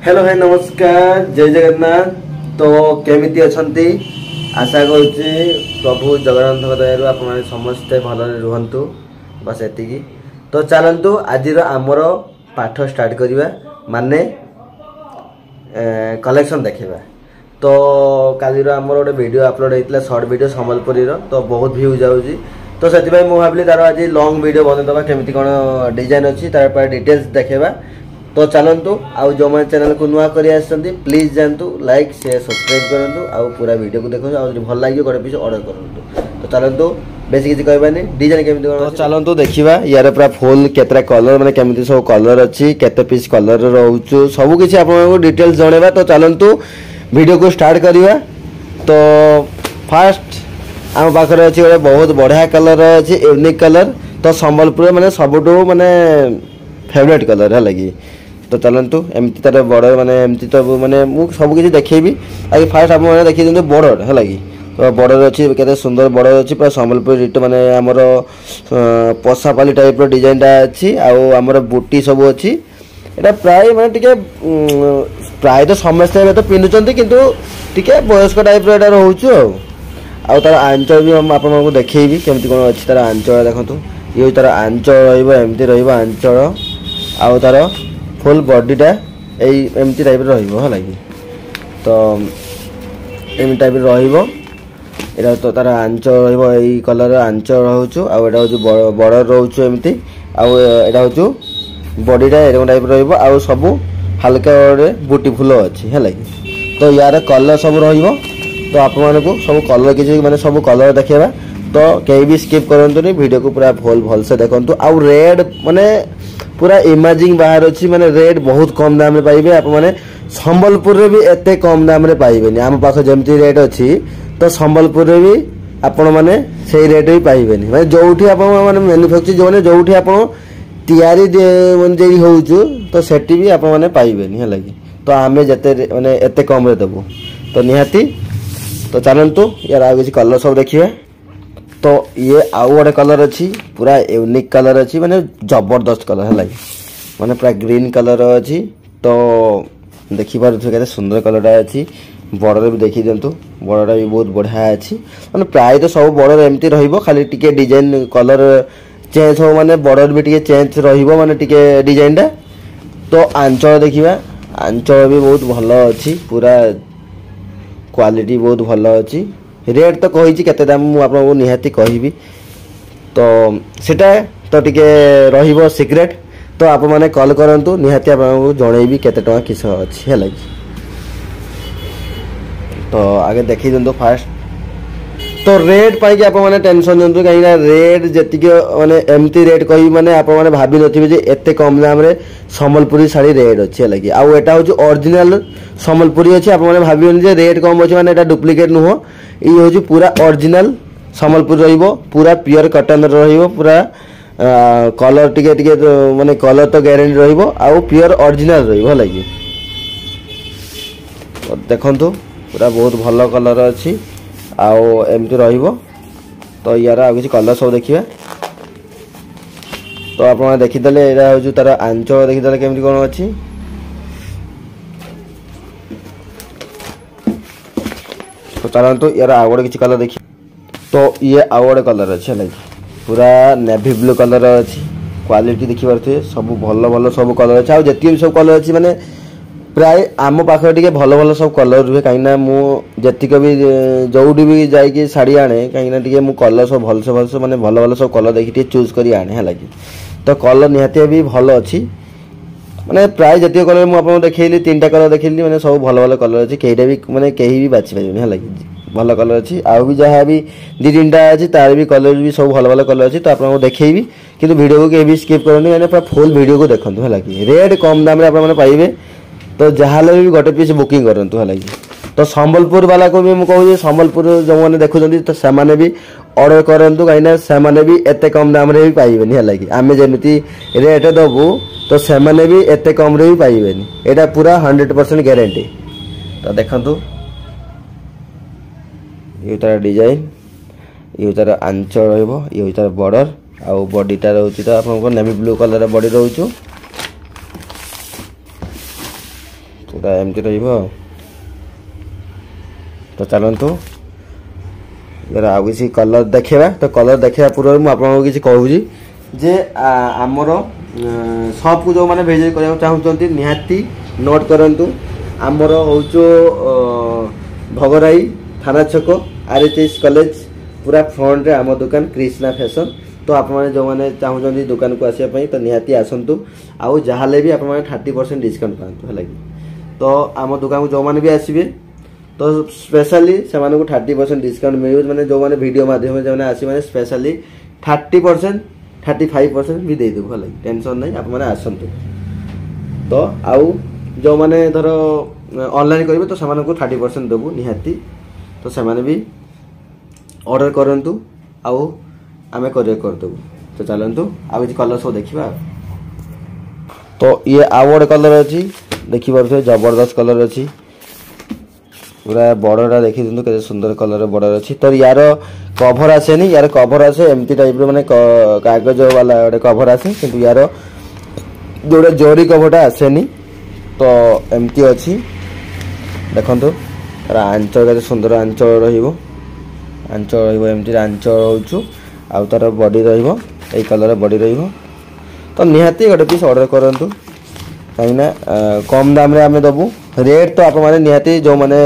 Hello भाई नमस्कार जय जगन्नाथ। तो केमिति अछंती आशा करुच्ची प्रभु जगन्नाथ दयारू आप समस्ते भल रुहतु बस एतिकी। तो चलतु आज आमर पाठ स्टार्ट करवा माने कलेक्शन देखा। तो काली आमर गोटे वीडियो अपलोड होता शॉर्ट वीडियो संबलपुरी तो बहुत व्यू जाऊँगी। तो से भाविली तार आज लॉन्ग वीडियो बनईदे केमी कौन डिजाइन अच्छी तार डिटेल्स देखा। तो चलतु आउ जो मैंने चैनल को नुआ कर प्लीज जातु लाइक शेयर सब्सक्राइब करूँ आउ पूरा वीडियो को देखो आउ भल लगे गोटे पीस ऑर्डर करूँ। तो चलतु बेस किसी कहबानी डिजाइन केमी तो चलतु देखा यार पूरा फुल केतरा कलर मैंने केमी सब कलर अच्छी केते पीस कलर रोचु सबकि आपको डिटेल्स जनवा। तो चलतु वीडियो को स्टार्ट करवा। तो फास्ट आम पाखे अच्छी गोटे बहुत बढ़िया कलर अच्छी यूनिक कलर। तो संबलपुर मैंने सबुठू माने फेवरेट कलर है लगी। तो चलतु एमती तार बॉर्डर माने एमती तो माने मु सब किसी देखेबी। आगे फास्ट आप मैंने देखिए दिखाते बॉर्डर है लगी। तो बॉर्डर अच्छी केते सुंदर बॉर्डर अच्छी पूरा संबलपुर रिट माने आमर पसापाली टाइप डिजाइन अच्छी आमर बुटी सब अच्छी। एटा प्राय माने टिके प्राय तो समस्ते तो पिंधुचंती किंतु टिके वयस्क टाइप रो एटा रहउछु आ तार आंचल भी हम आपको देखेबी केमती कोन अच्छी तार आंचल देखंतु। ये तार आंचल रहइबो एमती रहइबो आंचल आउ तार फुल बॉडीटा एमती टाइप रहिबो है लगी। तो एमती टाइप रहिबो एटा तो तार आंचल रहिबो एई कलर आंचल रहउछु आ एटा होछु बॉर्डर रहउछु एमती आ एटा होछु बॉडीटा एरम टाइप रहिबो आ सब हल्का रे बूटी फुल अछि है लगी। तो यार कलर सब रहिबो। तो आप मानकु सब कलर किछि माने सब कलर देखेबा। तो कहीं भी स्किप करंतुनी वीडियो को पूरा भल से देखंतु। आ रेड माने पूरा इमेजिंग बाहर अच्छी माने रेट बहुत कम दाम रे पाइबे आप माने संबलपुर रे भी एते कम दाम रे पाइबेनी। आम पाख जेमती रेट अच्छी तो संबलपुर रे भी आपण माने सेही रेट ही पाइबेनी। माने जोठी आपण माने मैन्युफैक्चर जो माने जोठी आपण तयारी माने जेई होउछु तो सेठी भी आपण माने पाइबेनी है लगी। तो आमे जते माने एते कम रे देबो तो निहाती। तो चलंतु यार आ किसी कलर सब देखिए। तो ये आउ गोटे कलर अच्छी पूरा यूनिक कलर अच्छी माने जबरदस्त कलर है लगी माने पूरा ग्रीन कलर अच्छी। तो देखी पारे केते सुंदर कलर अच्छी। बॉर्डर भी देखी दिंतु बॉर्डर भी बहुत बढ़िया अच्छी माने प्राय तो सब बॉर्डर एमती रहिबो खाली टिके डिजाइन कलर चेंज हो माने बॉर्डर भी टिके चेंज रहिबो माने टिके डिजाइन टा। तो आंचल देखिबा आंचल भी बहुत भलो अच्छी पूरा क्वालिटी बहुत भलो अच्छी। रेट तो कही केते दाम मु आपको निहाती कहबी। तो सेटा तो टिके रहिबो सीक्रेट। तो आप माने कॉल करंतु निहाती आपको जणैबी केते टका किस अछि है लगी। तो आगे देखि दंतो फास्ट। तो रेट पाई कि आप माने टेंशन दंतु कहीं ना रेट जति माने एमती रेट कही माने आप माने भाबी नथिबे जे एते कम दाम रे संबलपुरी साड़ी रेट अछि लगी। आ एटा होची ओरिजिनल संबलपुरी अछि आप माने भाबियोनी जे रेट कम अछि माने एटा डुप्लीकेट नुहो। ये होची पूरा ओरिजिनल संबलपुरी रहिबो पूरा प्योर कॉटन रहिबो पूरा कलर टिके टिके माने कलर तो गारंटी रहिबो आ प्योर ओरिजिनल रहिबो लगी। तो देखंतु पूरा बहुत भलो कलर अछि आ एमती रहिबो। तो यार आ किसी कलर सब देखिबा। तो आप देखि देले एरा होजु तार आंचल देखि देले केमती कोन अछि। तो चलतु यार आउ गोटे किसी कलर देखिए। तो ये आउ गोटे कलर अच्छे लगी पूरा नेवी ब्लू कलर अच्छी क्वालिटी देखी पारे सब भल भल सब कलर अच्छे आ जी सब कलर अच्छी माने प्राय आम पाखे टे भल भल सब कलर रुहे कहीं मुझे भी जोटी भी जाकि शाड़ी आने कहीं टे मु कलर सब भलसे माने भल भल सब कलर देखी चूज कर आने है लगी। तो कलर निहाती भी भल अच्छी माने प्राय जतिक कलर मुझे देखली 3टा कलर देखली माने सब भल भल कलर अच्छी कहीटा भी माने कहीं भी बाछि पाइबेनी है लगी भल कलर अच्छी आउ भी जहाँ भी 2-3टा अच्छी तार भी कलर भी सब भल भल कलर अच्छी। तो आपको देखी किंतु वीडियो को कहीं भी स्किप करनी मैंने पूरा फुल वीडियो को देखूँ है लगी। रेट कम दाम आप पाइबे तो जहाँ भी गोटे पीस बुकिंग करूँ है लगी। तो संबलपुर वाला को भी मुझे कहूँ संबलपुर जो मैंने देखुं तो से भी ऑर्डर करूँ कहीं से भी एत कम दाम भी पाइबेनी है लगी। आम जमी रेट दबू तो से भी एत कम भी पाइबेनी एटा पूरा 100% गारंटी। तो देखंतु ये तार डिजाइन ये तार आंचल रहिबो ये तार बॉर्डर आ बॉडीटा रहउची तो आपन नेवी ब्लू कलर बॉडी रहउछु। पूरा एमती रहिबो। तो चलतु यार आउ किसी कलर देखा। तो कलर देखा पूर्व मुझे किसी कहूँ जे आमर सब को जो मैंने विजिट करने चाहते निहाती नोट करूँ। आमर हूँ भगराई थाना छक RHS कॉलेज पूरा फ्रंट रे आम दुकान कृष्णा फैशन। तो आप जो मैंने चाहते दुकान को आसापी तो निहाती आसतु। आउ जहाँ भी आप 30% डिस्काउंट पातु है। तो आम दुकान को जो मैंने भी आसबे तो स्पेशली से 30% डिस्काउंट मिले। मैंने जो मैंने वीडियो माध्यम से आसी मैंने स्पेशली 30% 35% भी दे देबू है। टेंशन नहीं आप मैंने आसतु। तो आउ जो मैंने धर ऑनलाइन करेंगे तो सेमान को 30% देबू निहाती। तो सेमाने भी ऑर्डर करंतु आउ आमे कोरियर कर देबू। तो चलंतु आउ किसी कलर सब देखिबा। तो ये आउट कलर अच्छी देखी पारे जबरदस्त कलर अच्छी पूरा बॉर्डर देखी दिंतु के सुंदर कलर बॉर्डर अच्छी। तो यार कवर आसेनी यार कवर आसे एमती टाइप माने कागज वाला गोटे कवर आसे किंतु यार जोड़े जरी कवरटा आसेनी। तो एमती अच्छी देखंतु तार आंचल के सुंदर आंचल रहिबो। आंचल रहिबो एमती आंचल होउछु आउ तार बॉडी रहिबो एई कलर बॉडी रहिबो। तो निहाती गोटे पीस ऑर्डर करंतु कहीं कम दाम रे आमे दबु। रेट तो आप माने निहाती जो माने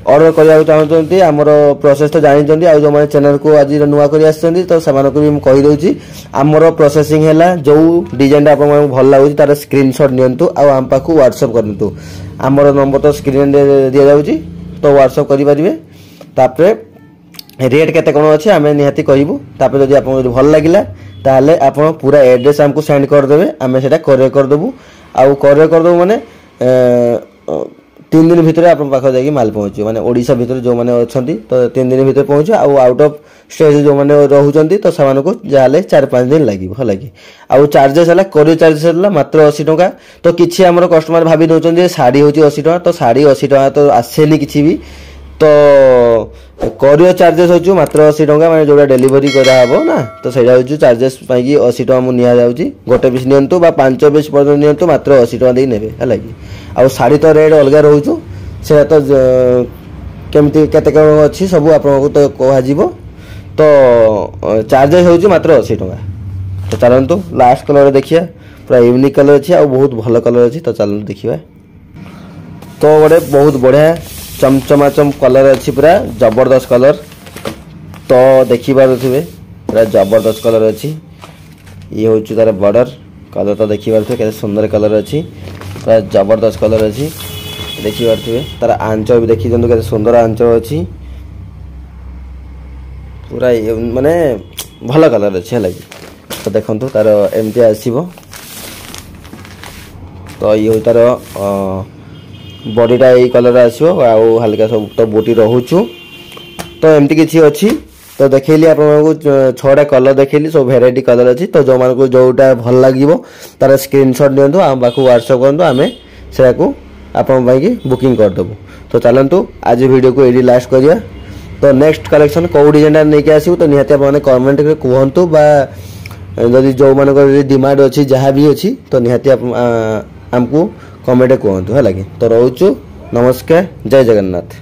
ऑर्डर करिया चाहते आमर प्रोसेस तो जानी आ जो मैंने चैनल को आज नुआ कर आसछन्ती तो सेमानक भी कहि दउची आमर प्रोसेसिंग हैला जो डिजाइन आप भल लागुची तार स्क्रीनशॉट नियंतु आ आम पाखु व्हाट्सएप करंतु। आमर नंबर तो स्क्रीन दिया जाउची तो व्हाट्सएप करि परिबे। तापरे रेट केते कोन अछि आमे निहाती कहबू। तापरे जदि आपन भल लागिला ताले आपन पूरा एड्रेस हमको सेंड कर देबे आमे सेटा कोरियर कर देबू। आ कोरियर कर देबू माने 3 दिन भितर आप पाख जाकि माल पहुँचे माने ओडिशा भितर जो मैंने अच्छा तो 3 दिन भितर पहुँचे। आउट ऑफ स्टेट जो मैंने रोचंती तो से जहाँ 4-5 दिन लगे है। आउ चार्जेस है कोरियर चार्जेस है मात्र 80 टंका। तो किसी आम कस्टमर भाभी दौरान शाढ़ी हूँ 80 टका तो शाढ़ी 80 टका तो आसेनी किसी भी। तो कोरियर चार्जेस हो मात्र 80 टका मैंने जोड़ा डेलीवरी कराब ना तो सहीटा हूँ चार्जेस पाई 80 टका मुझे निजी गोटे पीस नियंतु 5 पीस पर्यटन नियंतु मात्र 80 टका दे ने है। आउ शाढ़ी तो रेट अलग रोचु से तो केमती केते कौन अच्छी सब आपको तो कह तो चार्जेस हो मात्र 80 टका। तो चलतु लास्ट कलर देखिए पूरा यूनिक कलर अच्छी आ बहुत भल कलर अच्छी। तो चलतु देखिए तो गोटे बहुत बढ़िया चमचमाचम कलर अच्छी पूरा जबरदस्त कलर। तो देखी पारे पूरा जबरदस्त कलर अच्छी। ये हूँ तार बॉर्डर कलर तो देखी पारे के सुंदर कलर अच्छी पूरा जबरदस्त कलर अच्छी देखी पारे। तार आंचल भी देखी दिखाते सुंदर आंचल अच्छी पूरा माने भल कलर अच्छी है। तो देखो तार एमती आसो। तो ये तार बॉडीटा यही कलर आसो आउ हल्का सब तो बोटी रोचु। तो एमती किसी अच्छी तो देखली आपको 6टा कलर देखली सब भेराइटी कलर अच्छी। तो जो मान को जोटा भल लगे तार स्क्रीनशॉट नियंतु आम पाक व्हाट्सएप करंतु आमे से आपन बुकिंग करदेबू। तो चलतु आज वीडियो को ये लास्ट करिया। तो नेक्स्ट कलेक्शन कौ डिजाइन नहीं आसू तो निहाती आप कमेंट कहतु बा जदि जो मान डिमांड अच्छी जहाँ भी अच्छी तो निहाती आमको कमेंट कहतु है। तो रोचु नमस्कार जय जगन्नाथ।